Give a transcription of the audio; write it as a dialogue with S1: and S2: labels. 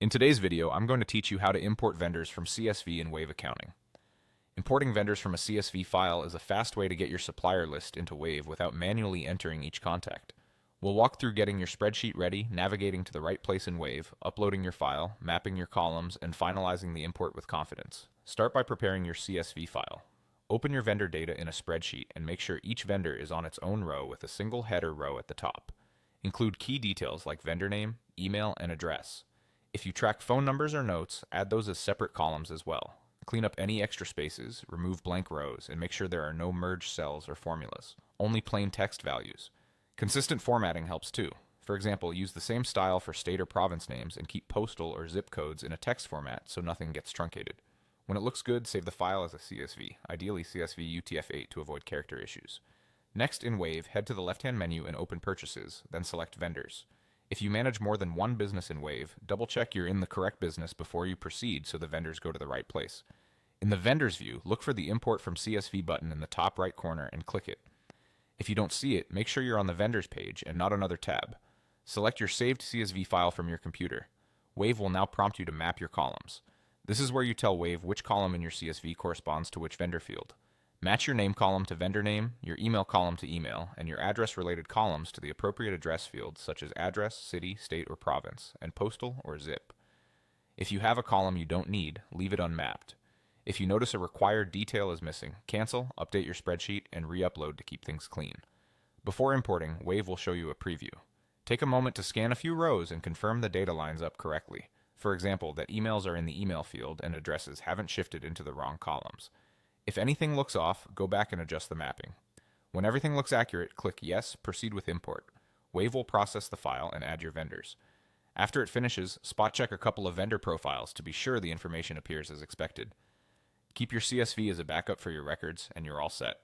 S1: In today's video, I'm going to teach you how to import vendors from CSV in Wave Accounting. Importing vendors from a CSV file is a fast way to get your supplier list into Wave without manually entering each contact. We'll walk through getting your spreadsheet ready, navigating to the right place in Wave, uploading your file, mapping your columns, and finalizing the import with confidence. Start by preparing your CSV file. Open your vendor data in a spreadsheet and make sure each vendor is on its own row with a single header row at the top. Include key details like vendor name, email, and address. If you track phone numbers or notes, add those as separate columns as well. Clean up any extra spaces, remove blank rows, and make sure there are no merged cells or formulas. Only plain text values. Consistent formatting helps too. For example, use the same style for state or province names and keep postal or zip codes in a text format so nothing gets truncated. When it looks good, save the file as a CSV, ideally CSV UTF-8 to avoid character issues. Next, in Wave, head to the left-hand menu and open Purchases, then select Vendors. If you manage more than one business in Wave, double-check you're in the correct business before you proceed so the vendors go to the right place. In the Vendors view, look for the Import from CSV button in the top right corner and click it. If you don't see it, make sure you're on the Vendors page and not another tab. Select your saved CSV file from your computer. Wave will now prompt you to map your columns. This is where you tell Wave which column in your CSV corresponds to which vendor field. Match your name column to vendor name, your email column to email, and your address-related columns to the appropriate address fields such as address, city, state, or province, and postal or zip. If you have a column you don't need, leave it unmapped. If you notice a required detail is missing, cancel, update your spreadsheet, and re-upload to keep things clean. Before importing, Wave will show you a preview. Take a moment to scan a few rows and confirm the data lines up correctly. For example, that emails are in the email field and addresses haven't shifted into the wrong columns. If anything looks off, go back and adjust the mapping. When everything looks accurate, click Yes, Proceed with Import. Wave will process the file and add your vendors. After it finishes, spot check a couple of vendor profiles to be sure the information appears as expected. Keep your CSV as a backup for your records, and you're all set.